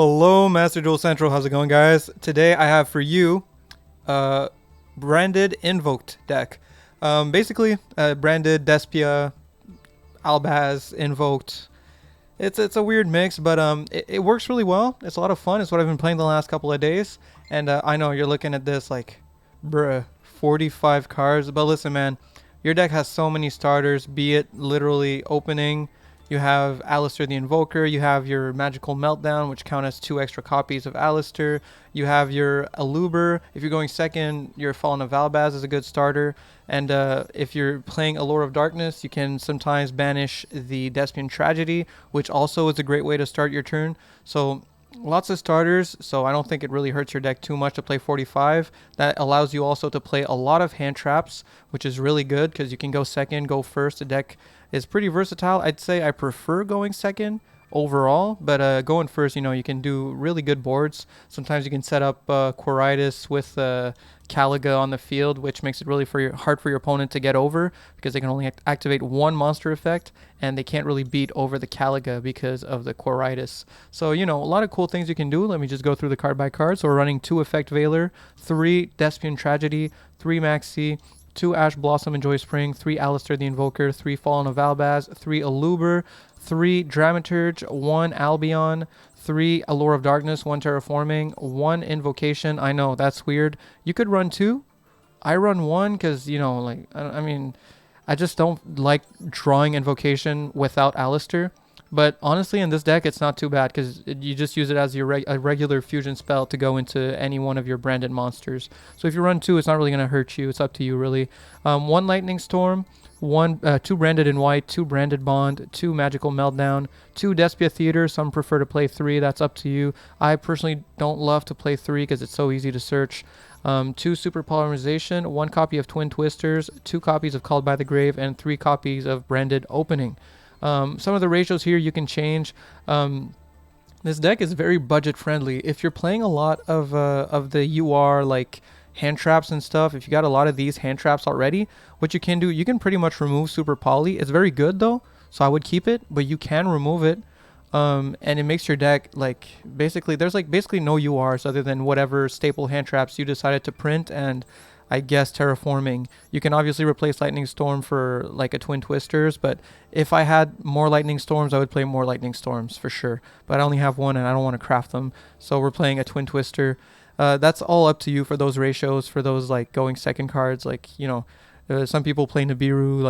Hello, Master Duel Central. How's it going, guys? Today I have for you branded invoked deck. Basically, branded Despia, Albaz, invoked. It's a weird mix, but it works really well. It's a lot of fun. It's what I've been playing the last couple of days. And I know you're looking at this like, bruh, 45 cards. But listen, man, your deck has so many starters. Be it literally opening. You have Alistair the Invoker, you have your Magical Meltdown, which count as 2 extra copies of Alistair. You have your Aluber. If you're going second, your Fallen of Albaz is a good starter. And if you're playing Allure of Darkness, you can sometimes banish the Despian Tragedy, which also is a great way to start your turn. So lots of starters, so I don't think it really hurts your deck too much to play 45. That allows you also to play a lot of hand traps, which is really good because you can go second, go first. The deck is pretty versatile. I'd say I prefer going second overall, but going first, you can do really good boards. Sometimes you can set up Quiritis with Caliga on the field, which makes it really hard for your opponent to get over because they can only activate one monster effect and they can't really beat over the Caliga because of the Quiritis. So, a lot of cool things you can do. Let me just go through the card by card. So we're running 2 Effect Veiler, 3 Despian Tragedy, 3 Maxi, 2 Ash Blossom and Joy Spring, 3 Alistair the Invoker, 3 Fallen of Albaz, 3 Aluber, 3 Dramaturge, 1 Albion, 3 Allure of Darkness, 1 Terraforming, 1 Invocation. I know, that's weird. You could run 2. I run 1 because, I just don't like drawing Invocation without Alistair. But honestly, in this deck, it's not too bad because you just use it as your a regular fusion spell to go into any one of your branded monsters. So if you run 2, it's not really going to hurt you. It's up to you, really. 1 Lightning Storm, 2 branded in white, 2 branded Bond, 2 Magical Meltdown, 2 Despia Theater. Some prefer to play 3. That's up to you. I personally don't love to play 3 because it's so easy to search. 2 Super Polymerization, 1 copy of Twin Twisters, 2 copies of Called by the Grave, and 3 copies of Branded Opening. Some of the ratios here you can change. This deck is very budget friendly. If you're playing a lot of the UR like hand traps and stuff, if you got a lot of these hand traps already, what you can do, you can pretty much remove Super Poly. It's very good though, so I would keep it, but you can remove it. And it makes your deck there's basically no URs other than whatever staple hand traps you decided to print and I guess terraforming. You can obviously replace Lightning Storm for like a Twin Twisters, but if I had more Lightning Storms, I would play more Lightning Storms for sure. But I only have 1 and I don't want to craft them, so we're playing a Twin Twister. That's all up to you for those ratios, for those like going second cards. Some people play Nibiru,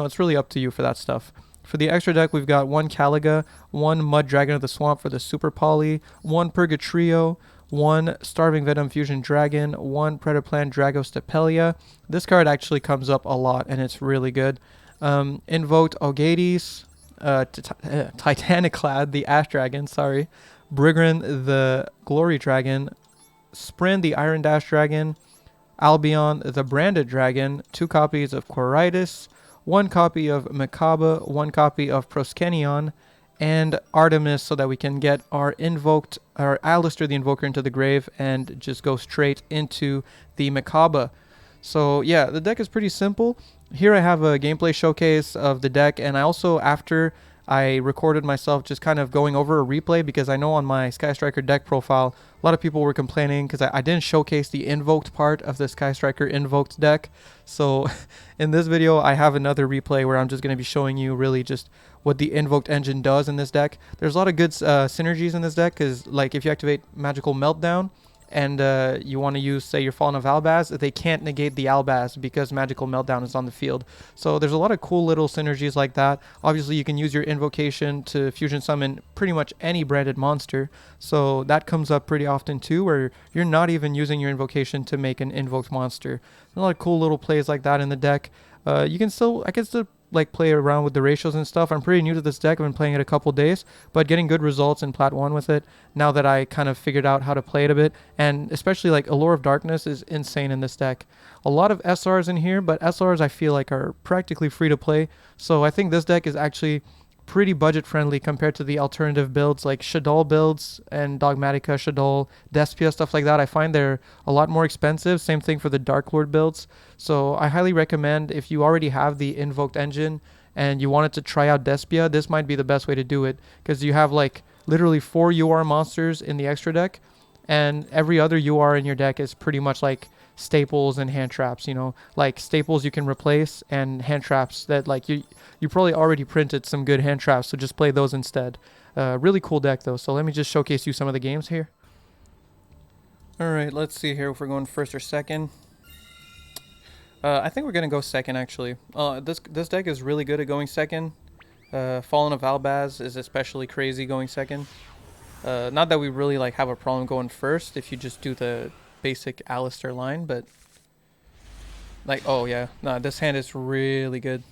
it's really up to you for that stuff. For the extra deck, we've got 1 Caliga, 1 Mud Dragon of the Swamp for the Super Poly, 1 Purgatrio, 1 Starving Venom Fusion Dragon, 1 Predaplan Dragostapelia. This card actually comes up a lot, and it's really good. Invoked Ogades, Titaniclad, the Ash Dragon, Brigrin, the Glory Dragon, Sprin, the Iron Dash Dragon, Albion, the Branded Dragon, 2 copies of Quiritis, 1 copy of Makaba, 1 copy of Proskenion, and Artemis, so that we can get our Alistair the Invoker into the grave and just go straight into the Makaba. So yeah, the deck is pretty simple. Here I have a gameplay showcase of the deck, and I also, after I recorded myself just kind of going over a replay, because I know on my Sky Striker deck profile, a lot of people were complaining because I didn't showcase the invoked part of the Sky Striker invoked deck. So in this video, I have another replay where I'm just going to be showing you really just what the invoked engine does in this deck. There's a lot of good synergies in this deck because, like, if you activate Magical Meltdown and you want to use, say, your Fallen of Albaz, they can't negate the Albaz because Magical Meltdown is on the field. So there's a lot of cool little synergies like that. Obviously, you can use your Invocation to fusion summon pretty much any branded monster. So that comes up pretty often too, where you're not even using your Invocation to make an invoked monster. A lot of cool little plays like that in the deck. I can still like play around with the ratios and stuff. I'm pretty new to this deck. I've been playing it a couple days, but getting good results in Plat 1 with it now that I kind of figured out how to play it a bit. And especially like Allure of Darkness is insane in this deck. A lot of SRs in here, but SRs I feel like are practically free to play. So I think this deck is actually pretty budget friendly compared to the alternative builds like Shaddoll builds and Dogmatica, Shaddoll, Despia, stuff like that. I find they're a lot more expensive. Same thing for the Dark Lord builds. So I highly recommend, if you already have the invoked engine and you wanted to try out Despia, this might be the best way to do it because you have like literally 4 UR monsters in the extra deck, and every other UR in your deck is pretty much like staples and hand traps, you know, like staples you can replace and hand traps that like you probably already printed some good hand traps, so just play those instead. Really cool deck though, so let me just showcase you some of the games here. Alright, let's see here if we're going first or second. I think we're gonna go second actually. This deck is really good at going second. Fallen of Albaz is especially crazy going second. Not that we really like have a problem going first if you just do the basic Alistair line, but like, oh yeah, nah, this hand is really good.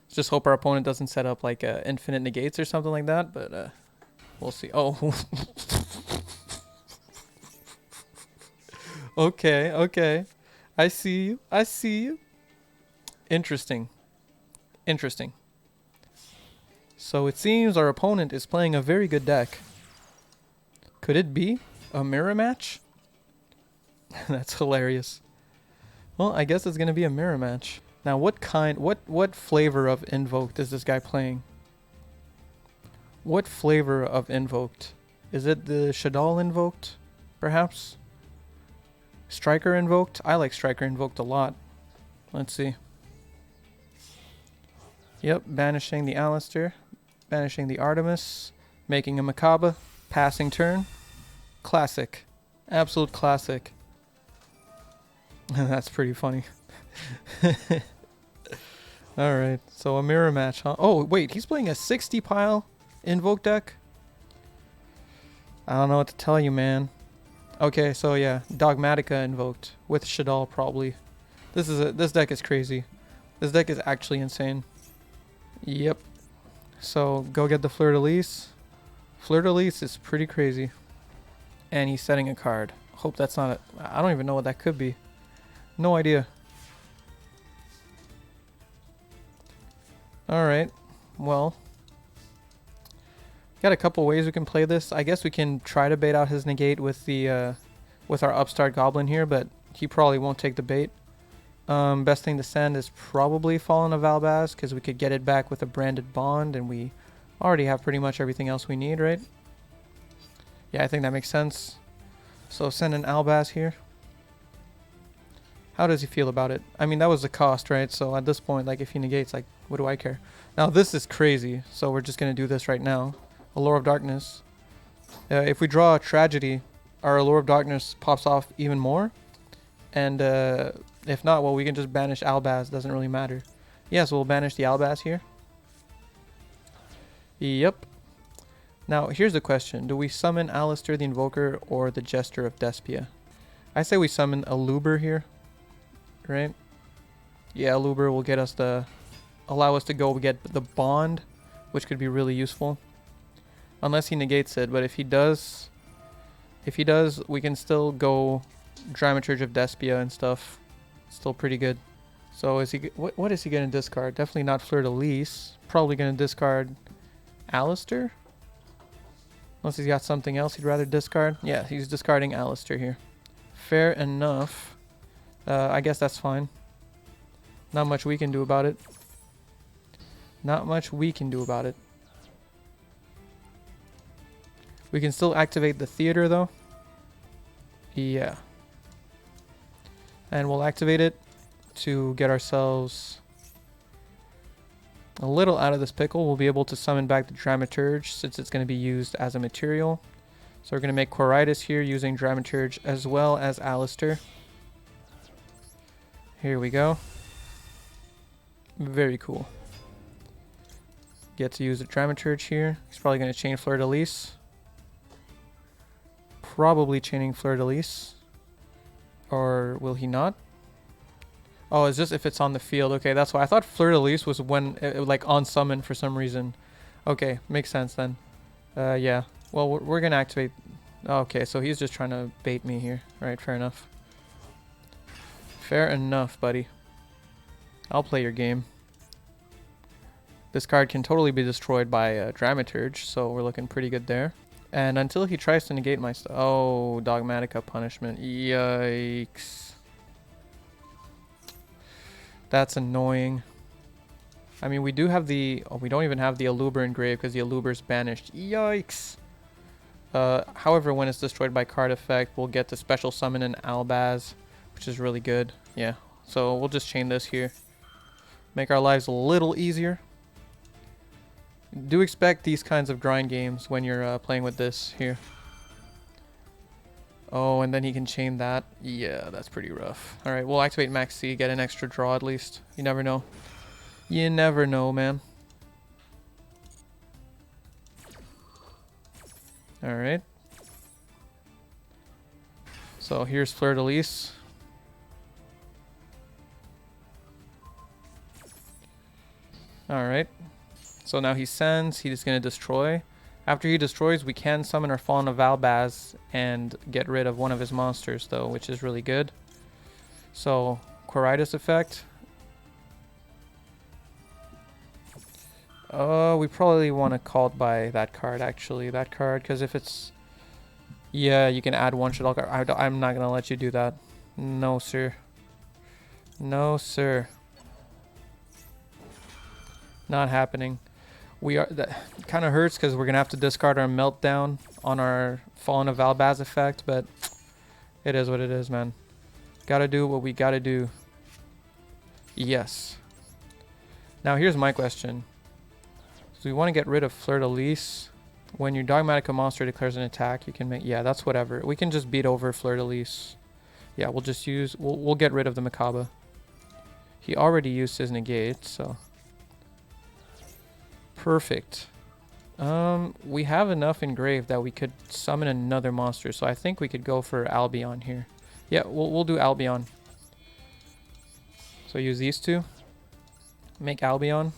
Let's just hope our opponent doesn't set up like infinite negates or something like that, but we'll see. Oh. Okay. I see you. Interesting. So it seems our opponent is playing a very good deck. Could it be a mirror match? That's hilarious. Well, I guess it's gonna be a mirror match. Now, what flavor of Invoked is this guy playing? What flavor of Invoked? Is it the Shaddoll Invoked, perhaps? Striker Invoked? I like Striker Invoked a lot. Let's see. Yep, banishing the Alistair, banishing the Artemis, making a Macabre, passing turn. Classic. Absolute classic. That's pretty funny. Alright, so a mirror match, huh? Oh, wait, he's playing a 60 pile Invoke deck? I don't know what to tell you, man. Okay, so yeah, Dogmatica invoked with Shaddoll probably. This deck is crazy. This deck is actually insane. Yep. So go get the Fleur-de-Lis. Fleur-de-Lis is pretty crazy. And he's setting a card. Hope that's not I don't even know what that could be. No idea. Alright. Well. Got a couple ways we can play this. I guess we can try to bait out his negate with the with our upstart goblin here, but he probably won't take the bait. Best thing to send is probably Fallen of Albaz, because we could get it back with a branded bond, and we already have pretty much everything else we need, right? Yeah, I think that makes sense. So send an Albaz here. How does he feel about it? I mean, that was the cost, right? So at this point, like, if he negates, like, what do I care? Now, this is crazy, so we're just going to do this right now. Allure of Darkness. If we draw a Tragedy, our Allure of Darkness pops off even more. And if not, well, we can just banish Albaz. Doesn't really matter. Yeah, so we'll banish the Albaz here. Yep. Now, here's the question. Do we summon Alistair the Invoker or the Jester of Despia? I say we summon a Luber here. Right? Yeah, Luber will get us allow us to go get the bond, which could be really useful. Unless he negates it, but if he does, we can still go Dramaturge of Despia and stuff. Still pretty good. So is he? What is he gonna discard? Definitely not Fleur-de-Lis. Probably gonna discard Alistair. Unless he's got something else he'd rather discard. Yeah, he's discarding Alistair here. Fair enough. I guess that's fine. Not much we can do about it. We can still activate the theater though. Yeah. And we'll activate it to get ourselves a little out of this pickle. We'll be able to summon back the Dramaturge since it's going to be used as a material. So we're going to make Quiritis here using Dramaturge as well as Alistair. Here we go. Very cool. Get to use the Dramaturge here. He's probably going to chain Fleur-de-Lis. Probably chaining Fleur-de-Lis. Or will he not? Oh, it's just if it's on the field. Okay, that's why. I thought Fleur-de-Lis was when, like, on summon for some reason. Okay, makes sense then. Yeah. Well, we're going to activate... Okay, so he's just trying to bait me here. Right, fair enough. Fair enough, buddy. I'll play your game. This card can totally be destroyed by Dramaturge, so we're looking pretty good there. And until he tries to negate my stuff... Oh, Dogmatica punishment. Yikes. That's annoying. I mean, we do have the... Oh, we don't even have the Aluber engraved because the Aluber's banished. Yikes! However, when it's destroyed by card effect, we'll get to special summon an Albaz, which is really good. Yeah, so we'll just chain this here. Make our lives a little easier. Do expect these kinds of grind games when you're playing with this here. Oh, and then he can chain that. Yeah, that's pretty rough. Alright, we'll activate Max C, get an extra draw at least. You never know. You never know, man. Alright. So here's Fleur de Lis. Alright. So now he sends, he's going to destroy. After he destroys, we can summon our Fallen of Albaz and get rid of one of his monsters, though, which is really good. So, Quiritis effect. We probably want to called by that card, actually. That card, because if it's... Yeah, you can add one shot. I'm not going to let you do that. No, sir. No, sir. Not happening. That kind of hurts because we're gonna have to discard our Meltdown on our Fallen of Albaz effect, but it is what it is, man. Gotta do what we gotta do. Yes. Now here's my question. So we want to get rid of Fleur de Lis. When your Dogmatica monster declares an attack, you can make... Yeah, that's whatever. We can just beat over Fleur de Lis. Yeah, we'll just use... We'll get rid of the Macabre. He already used his negate, so... Perfect. We have enough engraved that we could summon another monster, so I think we could go for Albion here. Yeah, we'll do Albion. So use these two. Make Albion.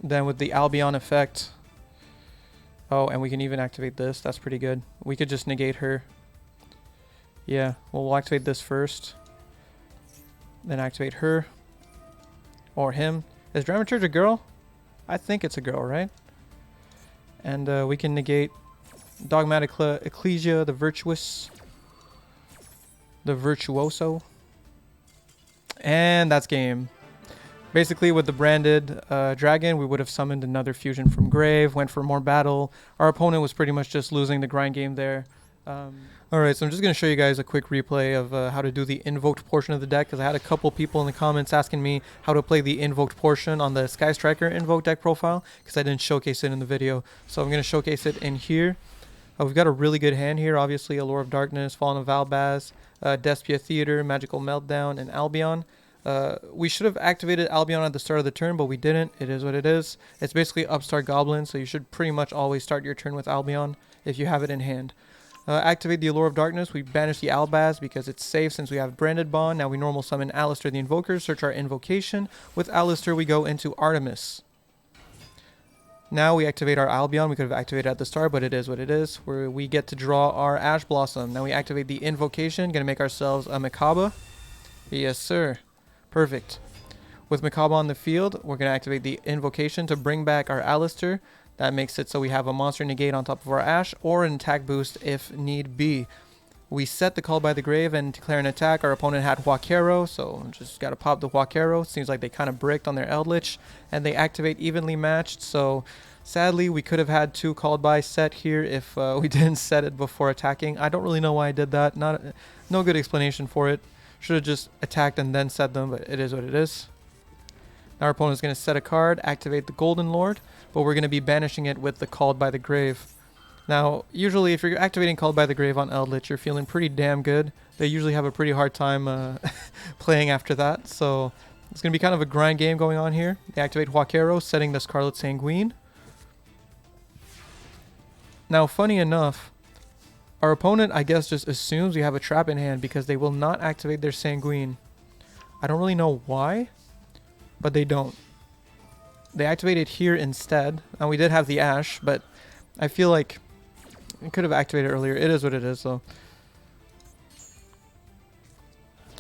Then with the Albion effect... Oh, and we can even activate this. That's pretty good. We could just negate her. Yeah, well, we'll activate this first. Then activate her. Or him. Is Dramaturge a girl? I think it's a girl, right? And we can negate Dogmatic Ecclesia, the Virtuous. The Virtuoso. And that's game. Basically, with the branded dragon, we would have summoned another fusion from grave, went for more battle. Our opponent was pretty much just losing the grind game there. Alright, so I'm just going to show you guys a quick replay of how to do the invoked portion of the deck, because I had a couple people in the comments asking me how to play the invoked portion on the Sky Striker invoked deck profile, because I didn't showcase it in the video. So I'm going to showcase it in here. We've got a really good hand here, obviously, Allure of Darkness, Fallen of Albaz, Despia Theater, Magical Meltdown, and Albion. We should have activated Albion at the start of the turn, but we didn't. It is what it is. It's basically Upstart Goblin, so you should pretty much always start your turn with Albion if you have it in hand. Activate the Allure of Darkness. We banish the Albaz because it's safe since we have Branded Bond. Now we normal summon Alistair the Invoker, search our invocation. With Alistair we go into Artemis. Now we activate our Albion. We could have activated at the start, but it is what it is. Where we get to draw our Ash Blossom. Now we activate the invocation. Gonna make ourselves a Macabre. Yes, sir. Perfect. With Macabre on the field, we're gonna activate the invocation to bring back our Alistair. That makes it so we have a monster negate on top of our Ash, or an attack boost if need be. We set the Call by the Grave and declare an attack. Our opponent had Huaquero, so just gotta pop the Huaquero. Seems like they kind of bricked on their Eldritch, and they activate evenly matched, so sadly we could have had two Called by set here if we didn't set it before attacking. I don't really know why I did that. No good explanation for it. Should have just attacked and then set them, but it is what it is. Now our opponent is going to set a card, activate the Golden Lord, but we're going to be banishing it with the Called by the Grave. Now, usually if you're activating Called by the Grave on Eldritch, you're feeling pretty damn good. They usually have a pretty hard time playing after that, so it's going to be kind of a grind game going on here. They activate Huaquero, setting the Scarlet Sanguine. Now, funny enough, our opponent, I guess, just assumes we have a trap in hand because they will not activate their Sanguine. I don't really know why, but they don't. They activate it here instead. And we did have the Ash, but I feel like it could have activated earlier. It is what it is, though.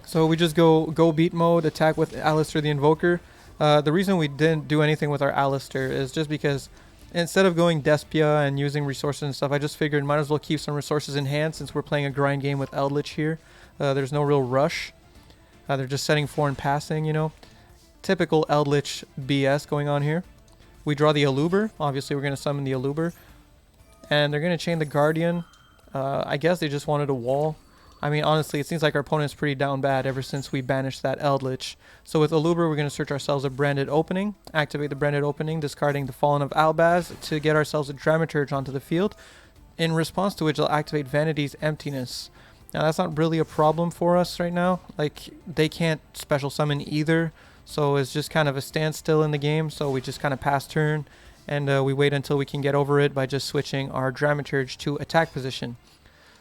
So we just go beat mode, attack with Alistair the Invoker. The reason we didn't do anything with our Alistair is just because instead of going Despia and using resources and stuff, I just figured might as well keep some resources in hand since we're playing a grind game with Eldritch here. There's no real rush. They're just setting 4 and passing, you know. typical Eldritch BS going on here. We draw the Aluber. Obviously, we're going to summon the Aluber. And they're going to chain the Guardian. I guess they just wanted a wall. I mean, honestly, it seems like our opponent's pretty down bad ever since we banished that Eldritch. So with Aluber, we're going to search ourselves a branded opening. Activate the branded opening, discarding the Fallen of Albaz to get ourselves a Dramaturge onto the field. In response to which, they'll activate Vanity's Emptiness. Now, that's not really a problem for us right now. Like, they can't special summon either. So it's just kind of a standstill in the game. So we just kind of pass turn. And we wait until we can get over it by just switching our Dramaturge to attack position.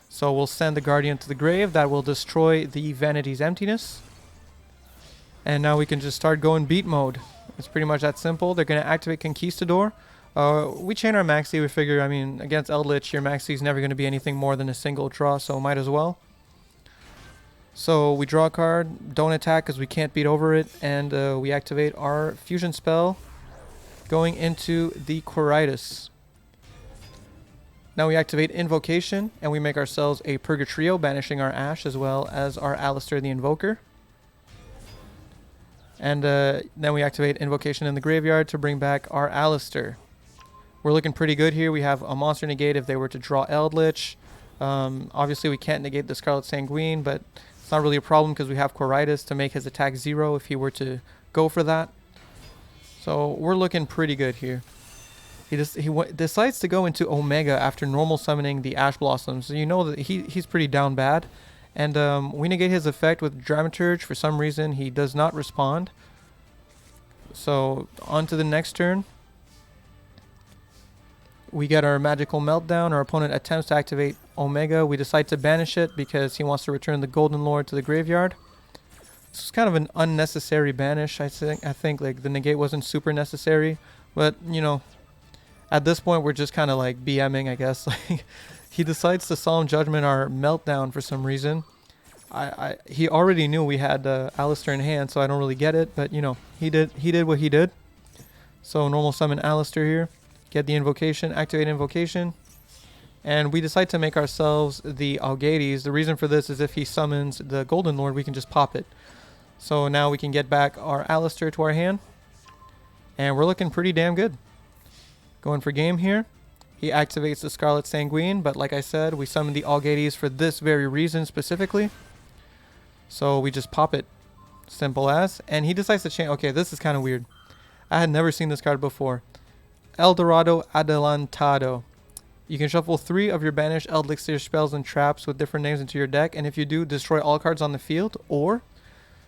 So we'll send the Guardian to the grave. That will destroy the Vanity's Emptiness. And now we can just start going beat mode. It's pretty much that simple. They're going to activate Conquistador. We chain our Maxi. We figure, I mean, against Eldritch, your Maxi is never going to be anything more than a single draw, so might as well. So we draw a card, don't attack because we can't beat over it, and we activate our fusion spell going into the Quiritus. Now we activate Invocation, and we make ourselves a Purgatrio, banishing our Ash as well as our Alistair the Invoker. And then we activate Invocation in the graveyard to bring back our Alistair. We're looking pretty good here. We have a monster negate if they were to draw Eldritch. Obviously, we can't negate the Scarlet Sanguine, but it's not really a problem because we have Quiritus to make his attack 0 if he were to go for that. So we're looking pretty good here. He decides to go into Omega after normal summoning the Ash Blossoms. So you know that he's pretty down bad. And we negate his effect with Dramaturge. For some reason, he does not respond. So on to the next turn. We get our Magical Meltdown. Our opponent attempts to activate Omega. We decide to banish it because he wants to return the Golden Lord to the graveyard. This is kind of an unnecessary banish. I think like the negate wasn't super necessary. But, you know, at this point, we're just kind of like BMing, I guess. Like, he decides to Solemn Judgment our Meltdown for some reason. He already knew we had Alistair in hand, so I don't really get it. But, you know, he did what he did. So normal summon Alistair here. Get the Invocation, activate Invocation. And we decide to make ourselves the Algades. The reason for this is if he summons the Golden Lord, we can just pop it. So now we can get back our Alistair to our hand. And we're looking pretty damn good. Going for game here. He activates the Scarlet Sanguine, but like I said, we summon the Algades for this very reason specifically. So we just pop it. Simple as. And he decides to change. Okay, this is kind of weird. I had never seen this card before. El Dorado Adelantado. You can shuffle 3 of your banished Elixir spells and traps with different names into your deck, and if you do, destroy all cards on the field, or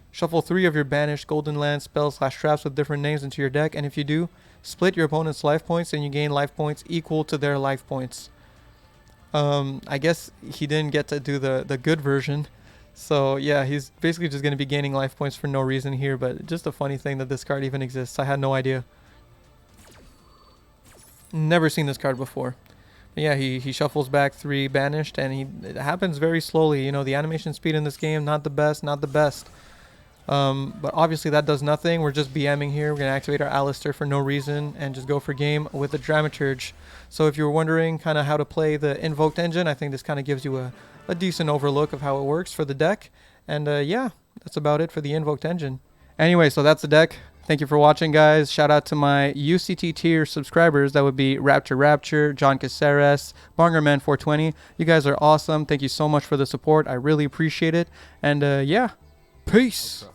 shuffle 3 of your banished Golden Land spells / traps with different names into your deck, and if you do, split your opponent's life points and you gain life points equal to their life points. I guess he didn't get to do the good version. So yeah, he's basically just going to be gaining life points for no reason here, but just a funny thing that this card even exists. I had no idea. Never seen this card before. But yeah, he shuffles back 3 banished, and it happens very slowly. You know, the animation speed in this game, not the best. But obviously that does nothing. We're just BMing here. We're going to activate our Alistair for no reason and just go for game with the Dramaturge. So if you were wondering kind of how to play the Invoked engine, I think this kind of gives you a decent overlook of how it works for the deck. And yeah, that's about it for the Invoked engine. Anyway, so that's the deck. Thank you for watching, guys. Shout out to my UCT tier subscribers. That would be Rapture, John Caceres, Bongerman420. You guys are awesome. Thank you so much for the support. I really appreciate it. And yeah, peace.